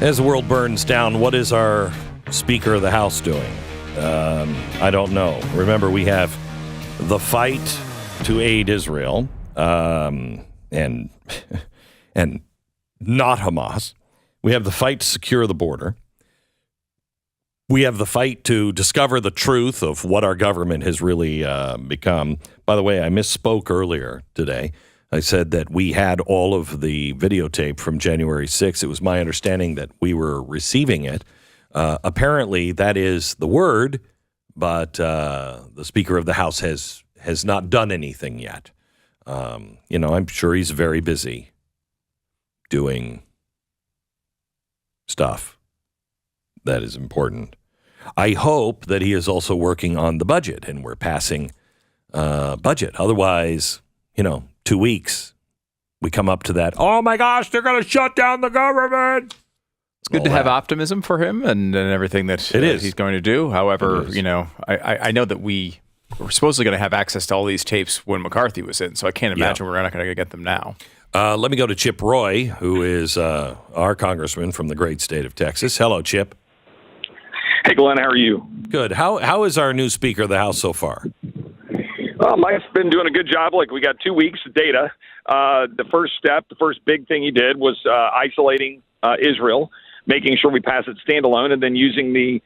As the world burns down, what is our Speaker of the House doing? I don't know. Remember, we have the fight to aid Israel and not Hamas. We have the fight to secure the border. We have the fight to discover the truth of what our government has really become. By the way, I misspoke earlier today. I said that we had all of the videotape from January 6th. It was my understanding that we were receiving it. Apparently, that is the word, but the Speaker of the House has not done anything yet. I'm sure he's very busy doing stuff that is important. I hope that he is also working on the budget, and we're passing budget. Otherwise, 2 weeks, we come up to that, oh my gosh, they're going to shut down the government. It's good to have optimism for him and everything that he's going to do. However, I know that we're supposedly going to have access to all these tapes when McCarthy was in, so I can't imagine we're not going to get them now. Let me go to Chip Roy, who is our congressman from the great state of Texas. Hello, Chip. Hey, Glenn, how are you? Good. How is our new Speaker of the House so far? Mike's been doing a good job. We got 2 weeks of data. The first step, the first big thing he did was isolating Israel, making sure we pass it standalone, and then using the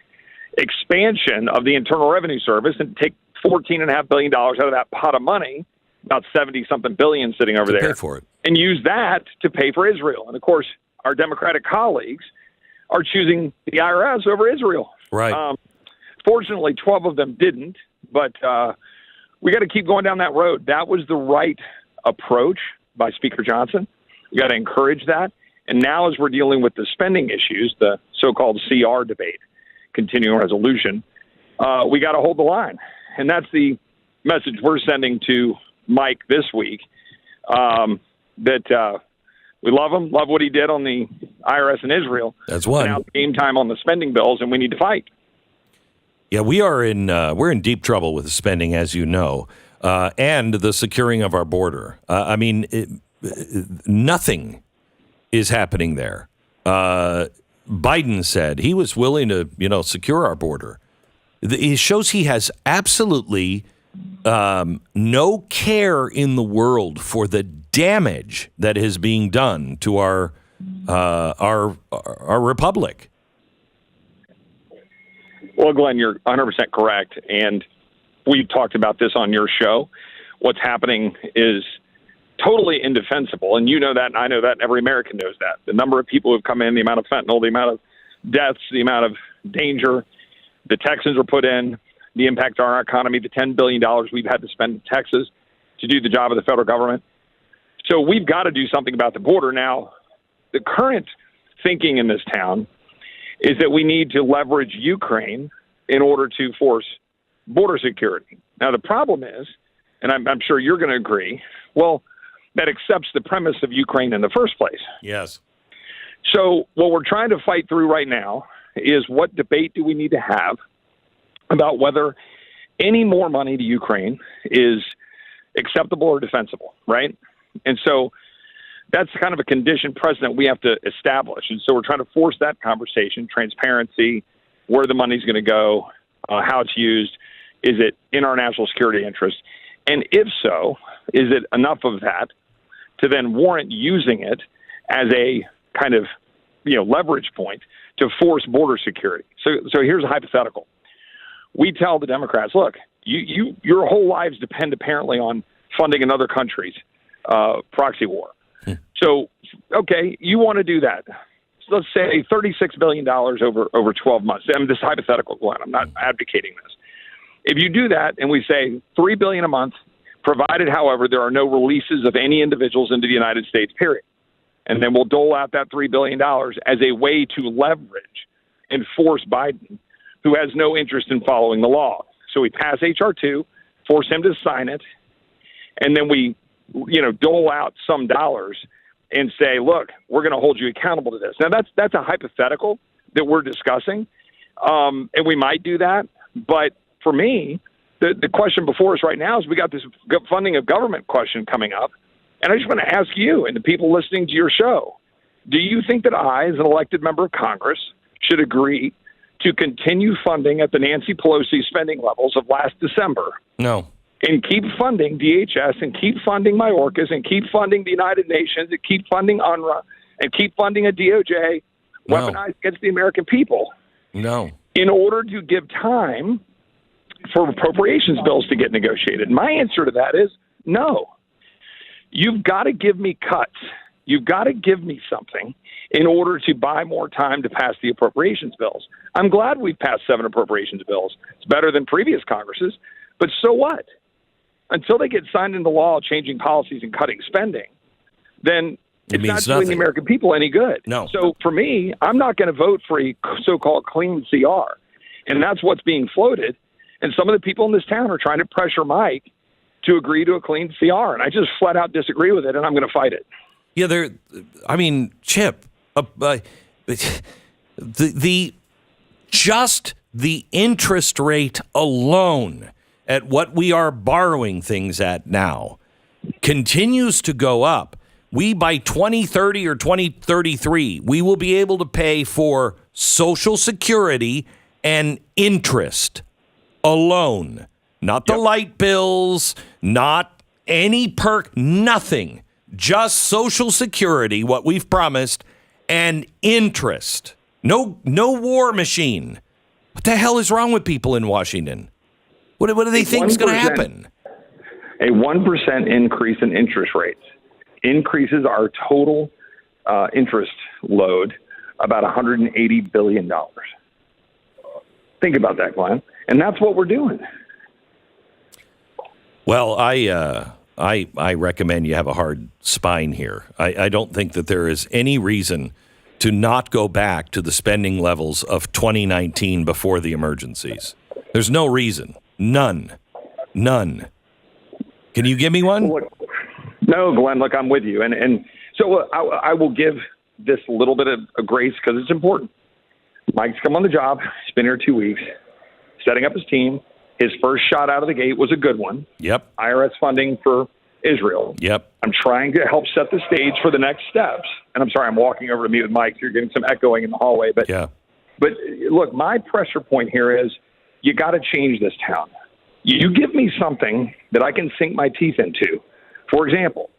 expansion of the Internal Revenue Service and take $14.5 billion out of that pot of money, about 70-something billion sitting over there, pay for it, and use that to pay for Israel. And, of course, our Democratic colleagues are choosing the IRS over Israel. Right. Fortunately, 12 of them didn't, but we got to keep going down that road. That was the right approach by Speaker Johnson. We got to encourage that. And now, as we're dealing with the spending issues, the so-called CR debate, continuing resolution, we got to hold the line. And that's the message we're sending to Mike this week, that we love him, love what he did on the IRS in Israel. That's one. Now it's game time on the spending bills, and we need to fight. Yeah, we're in deep trouble with the spending, as you know, and the securing of our border. Nothing is happening there. Biden said he was willing to, secure our border. It shows he has absolutely no care in the world for the damage that is being done to our republic. Well, Glenn, you're 100% correct, and we've talked about this on your show. What's happening is totally indefensible, and you know that, and I know that, and every American knows that. The number of people who've come in, the amount of fentanyl, the amount of deaths, the amount of danger the Texans were put in, the impact on our economy, the $10 billion we've had to spend in Texas to do the job of the federal government. So we've got to do something about the border. Now, the current thinking in this town is that we need to leverage Ukraine in order to force border security. Now, the problem is, and I'm sure you're going to agree, well, that accepts the premise of Ukraine in the first place. Yes. So what we're trying to fight through right now is what debate do we need to have about whether any more money to Ukraine is acceptable or defensible, right? And so that's kind of a condition precedent we have to establish. And so we're trying to force that conversation, transparency, where the money's going to go, how it's used. Is it in our national security interest? And if so, is it enough of that to then warrant using it as a kind of, leverage point to force border security? So here's a hypothetical. We tell the Democrats, look, your whole lives depend apparently on funding another country's proxy war. So, okay, you want to do that. So let's say $36 billion over 12 months. I mean, this is hypothetical, Glenn. I'm not advocating this. If you do that and we say $3 billion a month, provided, however, there are no releases of any individuals into the United States, period. And then we'll dole out that $3 billion as a way to leverage and force Biden, who has no interest in following the law. So we pass H.R. 2, force him to sign it, and then we, dole out some dollars and say, look, we're going to hold you accountable to this. Now, that's a hypothetical that we're discussing, and we might do that. But for me, the question before us right now is we got this funding of government question coming up. And I just want to ask you and the people listening to your show, Do you think that I, as an elected member of Congress, should agree to continue funding at the Nancy Pelosi spending levels of last December? No. And keep funding DHS and keep funding Mayorkas and keep funding the United Nations and keep funding UNRWA and keep funding a DOJ weaponized against the American people? No. In order to give time for appropriations bills to get negotiated. My answer to that is no. You've got to give me cuts. You've got to give me something in order to buy more time to pass the appropriations bills. I'm glad we've passed 7 appropriations bills. It's better than previous Congresses, but so what? Until they get signed into law changing policies and cutting spending, then it's not doing the American people any good. No. So for me, I'm not going to vote for a so-called clean CR. And that's what's being floated. And some of the people in this town are trying to pressure Mike to agree to a clean CR. And I just flat out disagree with it, and I'm going to fight it. Yeah, Chip, just the interest rate alone at what we are borrowing things at now continues to go up. We, by 2030 or 2033, we will be able to pay for Social Security and interest alone. Not the light bills, not any perk, nothing. Just Social Security, what we've promised, and interest. No war machine. What the hell is wrong with people in Washington? What do they think is going to happen? A 1% increase in interest rates increases our total interest load about $180 billion. Think about that, Glenn. And that's what we're doing. Well, I recommend you have a hard spine here. I don't think that there is any reason to not go back to the spending levels of 2019 before the emergencies. There's no reason. None. Can you give me one? No, Glenn, look, I'm with you. And so I will give this a little bit of a grace because it's important. Mike's come on the job. He's been here 2 weeks, setting up his team. His first shot out of the gate was a good one. Yep. IRS funding for Israel. Yep. I'm trying to help set the stage for the next steps. And I'm sorry, I'm walking over to meet with Mike, so you're getting some echoing in the hallway. But look, my pressure point here is you got to change this town. You give me something that I can sink my teeth into. For example,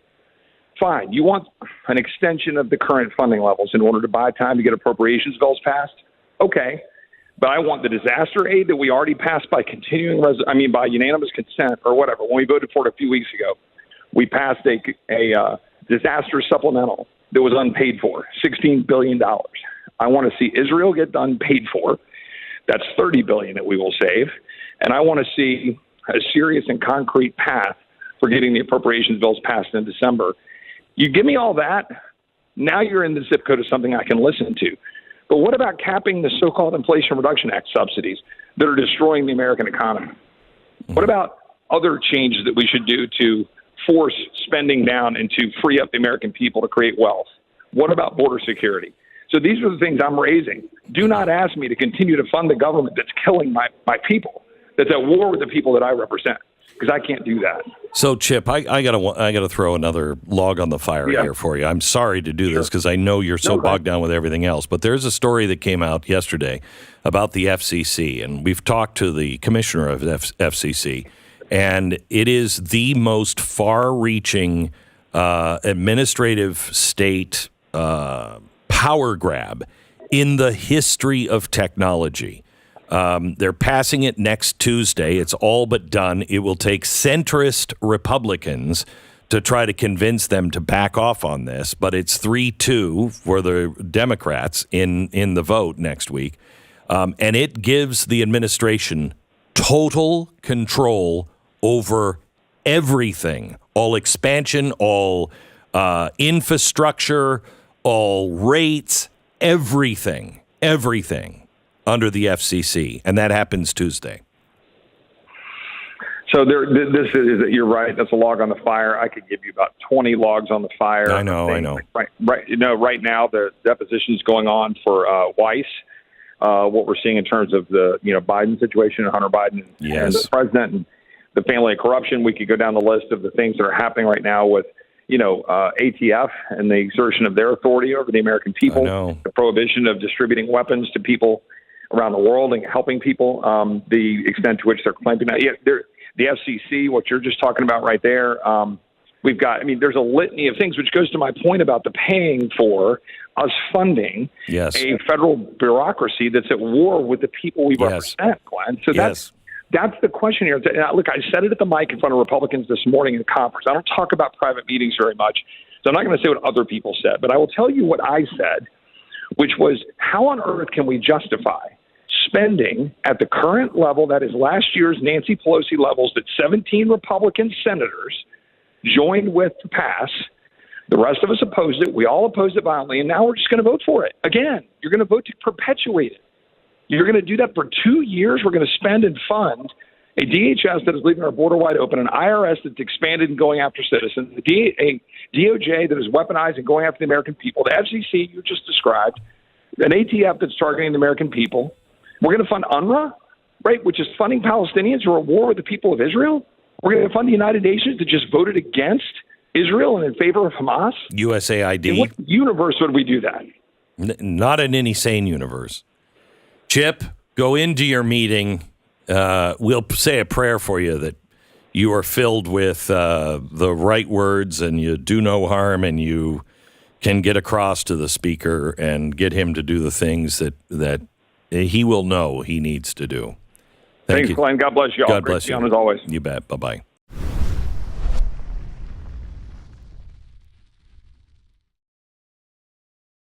fine, you want an extension of the current funding levels in order to buy time to get appropriations bills passed? Okay. But I want the disaster aid that we already passed by by unanimous consent or whatever. When we voted for it a few weeks ago, we passed a disaster supplemental that was unpaid for, $16 billion. I want to see Israel get done paid for. That's $30 billion that we will save. And I want to see a serious and concrete path for getting the appropriations bills passed in December. You give me all that, now you're in the zip code of something I can listen to. But what about capping the so-called Inflation Reduction Act subsidies that are destroying the American economy? What about other changes that we should do to force spending down and to free up the American people to create wealth? What about border security? So these are the things I'm raising. Do not ask me to continue to fund the government that's killing my people, that's at war with the people that I represent, because I can't do that. So, Chip, I gotta throw another log on the fire here for you. I'm sorry to do this because I know you're so bogged down with everything else, but there's a story that came out yesterday about the FCC, and we've talked to the commissioner of FCC, and it is the most far-reaching administrative state power grab in the history of technology. They're passing it next Tuesday. It's all but done. It will take centrist Republicans to try to convince them to back off on this, but it's 3-2 for the Democrats in the vote next week. And it gives the administration total control over everything, all expansion, all infrastructure, all rates, everything under the FCC, and that happens Tuesday. So you're right. That's a log on the fire. I could give you about 20 logs on the fire. I know. Right. Right now the deposition is going on for Weiss. What we're seeing in terms of the Biden situation, Hunter Biden and the president and the family of corruption. We could go down the list of the things that are happening right now with ATF and the exertion of their authority over the American people, the prohibition of distributing weapons to people around the world and helping people, the extent to which they're clamping down. The FCC, what you're just talking about right there, we've got, there's a litany of things, which goes to my point about the paying for us funding a federal bureaucracy that's at war with the people we represent, Glenn. So that's the question here. Look, I said it at the mic in front of Republicans this morning in the conference. I don't talk about private meetings very much, so I'm not going to say what other people said, but I will tell you what I said, which was, how on earth can we justify spending at the current level, that is last year's Nancy Pelosi levels, that 17 Republican senators joined with to pass? The rest of us opposed it. We all opposed it violently, and now we're just going to vote for it. Again, you're going to vote to perpetuate it. You're going to do that for 2 years. We're going to spend and fund a DHS that is leaving our border wide open, an IRS that's expanded and going after citizens, a DOJ that is weaponized and going after the American people, the FCC you just described, an ATF that's targeting the American people. We're going to fund UNRWA, right, which is funding Palestinians who are at war with the people of Israel. We're going to fund the United Nations that just voted against Israel and in favor of Hamas. USAID. In what universe would we do that? Not in any sane universe. Chip, go into your meeting. We'll say a prayer for you that you are filled with the right words and you do no harm and you can get across to the speaker and get him to do the things that he will know he needs to do. Thanks, Glenn. God bless you all. God bless you. As always. You bet. Bye-bye.